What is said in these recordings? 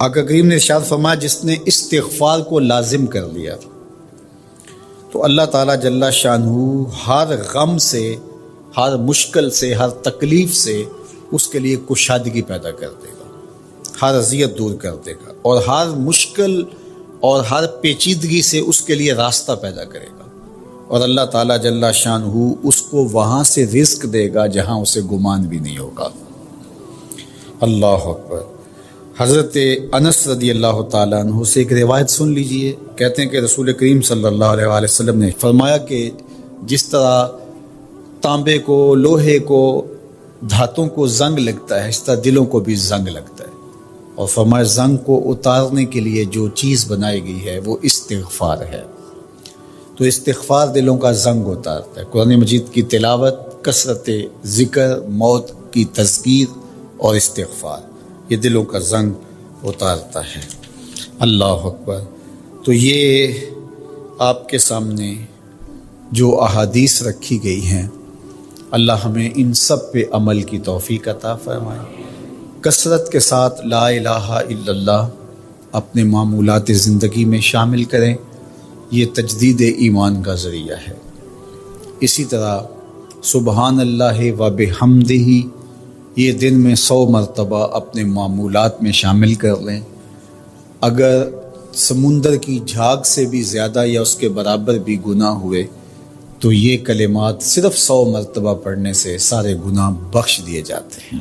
آقا کریم نے ارشاد فرمایا جس نے استغفار کو لازم کر لیا تو اللہ تعالیٰ جل شانہ ہر غم سے، ہر مشکل سے، ہر تکلیف سے اس کے لیے کشادگی پیدا کر دے گا، ہر اذیت دور کر دے گا، اور ہر مشکل اور ہر پیچیدگی سے اس کے لیے راستہ پیدا کرے گا، اور اللہ تعالیٰ جل شانہ اس کو وہاں سے رزق دے گا جہاں اسے گمان بھی نہیں ہوگا۔ اللہ اکبر۔ حضرت انس رضی اللہ تعالیٰ عنہ سے ایک روایت سن لیجئے، کہتے ہیں کہ رسول کریم صلی اللہ علیہ وآلہ وسلم نے فرمایا کہ جس طرح تانبے کو، لوہے کو، دھاتوں کو زنگ لگتا ہے، اس طرح دلوں کو بھی زنگ لگتا ہے، اور فرمایا زنگ کو اتارنے کے لیے جو چیز بنائی گئی ہے وہ استغفار ہے۔ تو استغفار دلوں کا زنگ اتارتا ہے۔ قرآن مجید کی تلاوت، کثرت ذکر، موت کی تذکیر اور استغفار، یہ دلوں کا زنگ اتارتا ہے۔ اللہ اکبر۔ تو یہ آپ کے سامنے جو احادیث رکھی گئی ہیں، اللہ ہمیں ان سب پہ عمل کی توفیق عطا فرمائے۔ کثرت کے ساتھ لا الہ الا اللہ اپنے معمولات زندگی میں شامل کریں، یہ تجدید ایمان کا ذریعہ ہے۔ اسی طرح سبحان اللہ و بحمدہ یہ دن میں 100 مرتبہ اپنے معمولات میں شامل کر لیں۔ اگر سمندر کی جھاگ سے بھی زیادہ یا اس کے برابر بھی گناہ ہوئے تو یہ کلمات صرف 100 مرتبہ پڑھنے سے سارے گناہ بخش دیے جاتے ہیں۔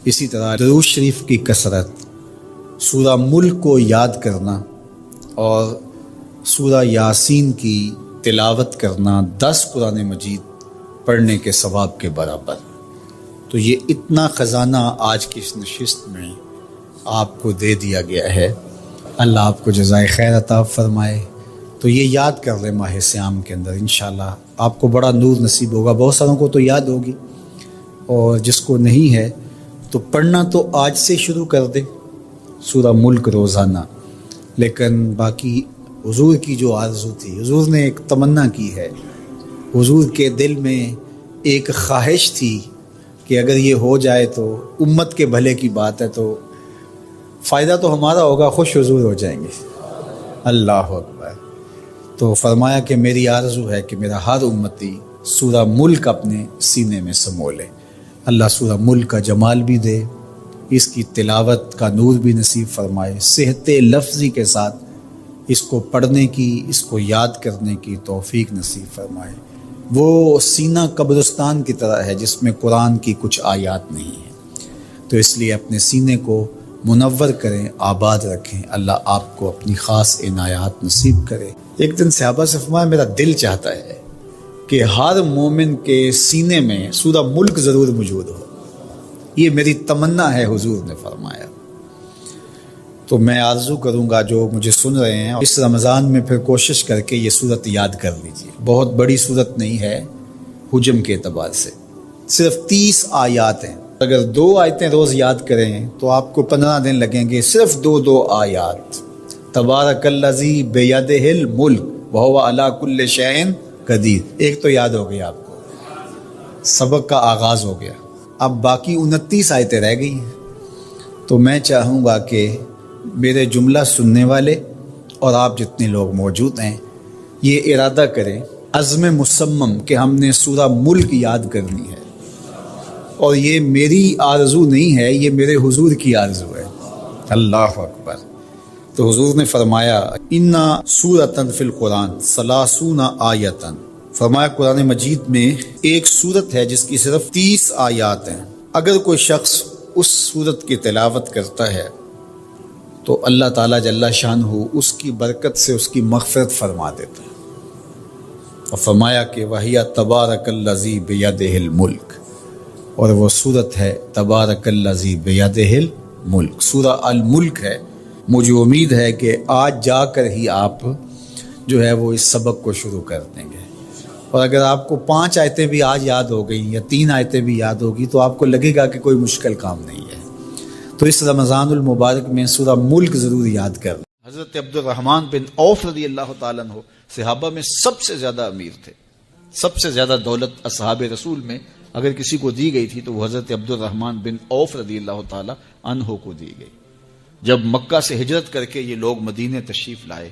اسی طرح درود شریف کی کثرت، سورہ ملک کو یاد کرنا اور سورہ یاسین کی تلاوت کرنا 10 قرآن مجید پڑھنے کے ثواب کے برابر۔ تو یہ اتنا خزانہ آج کی اس نشست میں آپ کو دے دیا گیا ہے، اللہ آپ کو جزائے خیر عطا فرمائے۔ تو یہ یاد کر لیں ماہ صیام کے اندر، انشاءاللہ آپ کو بڑا نور نصیب ہوگا۔ بہت ساروں کو تو یاد ہوگی، اور جس کو نہیں ہے تو پڑھنا تو آج سے شروع کر دے سورہ ملک روزانہ۔ لیکن باقی حضور کی جو آرزو تھی، حضور نے ایک تمنا کی ہے، حضور کے دل میں ایک خواہش تھی کہ اگر یہ ہو جائے تو امت کے بھلے کی بات ہے، تو فائدہ تو ہمارا ہوگا، خوش حضور ہو جائیں گے۔ اللہ اکبر۔ تو فرمایا کہ میری آرزو ہے کہ میرا ہر امتی سورہ ملک اپنے سینے میں سمو لے۔ اللہ سورہ ملک کا جمال بھی دے، اس کی تلاوت کا نور بھی نصیب فرمائے، صحت لفظی کے ساتھ اس کو پڑھنے کی، اس کو یاد کرنے کی توفیق نصیب فرمائے۔ وہ سینہ قبرستان کی طرح ہے جس میں قرآن کی کچھ آیات نہیں ہیں، تو اس لیے اپنے سینے کو منور کریں، آباد رکھیں۔ اللہ آپ کو اپنی خاص عنایات نصیب کرے۔ ایک دن صحابہ سے فرمایا میرا دل چاہتا ہے کہ ہر مومن کے سینے میں سورہ ملک ضرور موجود ہو، یہ میری تمنا ہے، حضور نے فرمایا۔ تو میں آرزو کروں گا جو مجھے سن رہے ہیں، اس رمضان میں پھر کوشش کر کے یہ صورت یاد کر لیجیے۔ بہت بڑی صورت نہیں ہے حجم کے اعتبار سے، صرف 30 آیات ہیں۔ اگر 2 آیتیں روز یاد کریں تو آپ کو 15 دن لگیں گے، صرف 2 آیات۔ تبارک الذی بیدہ الملک وہو علی کل شیء قدیر، ایک تو یاد ہو گئی آپ کو، سبق کا آغاز ہو گیا۔ اب باقی 29 آیتیں رہ گئی ہیں۔ تو میں چاہوں گا کہ میرے جملہ سننے والے اور آپ جتنے لوگ موجود ہیں یہ ارادہ کریں، عزم مصمم، کہ ہم نے سورہ ملک یاد کرنی ہے، اور یہ میری آرزو نہیں ہے، یہ میرے حضور کی آرزو ہے۔ اللہ اکبر۔ تو حضور نے فرمایا انا سورۃ فی القرآن 30 آیۃ، فرمایا قرآن مجید میں ایک سورت ہے جس کی صرف 30 آیات ہیں۔ اگر کوئی شخص اس سورت کی تلاوت کرتا ہے تو اللہ تعالیٰ جل شانہ اس کی برکت سے اس کی مغفرت فرما دیتا ہے۔ اور فرمایا کہ وَهِيَ تَبَارَكَ الَّذِي بِيَدِهِ الْمُلْكُ، اور وہ سورت ہے تبارک الذی بیدہ الملک، سورہ الملک ہے۔ مجھے امید ہے کہ آج جا کر ہی آپ جو ہے وہ اس سبق کو شروع کر دیں گے، اور اگر آپ کو 5 آیتیں بھی آج یاد ہو گئیں یا 3 آیتیں بھی یاد ہوگی تو آپ کو لگے گا کہ کوئی مشکل کام نہیں ہے۔ تو اس رمضان المبارک میں سورہ ملک ضرور یاد کر لیں۔ حضرت عبد الرحمن بن عوف رضی اللہ تعالیٰ عنہ صحابہ میں سب سے زیادہ امیر تھے، سب سے زیادہ دولت اصحاب رسول میں اگر کسی کو دی گئی تھی تو وہ حضرت عبد الرحمن بن عوف رضی اللہ تعالیٰ عنہ کو دی گئی۔ جب مکہ سے ہجرت کر کے یہ لوگ مدینے تشریف لائے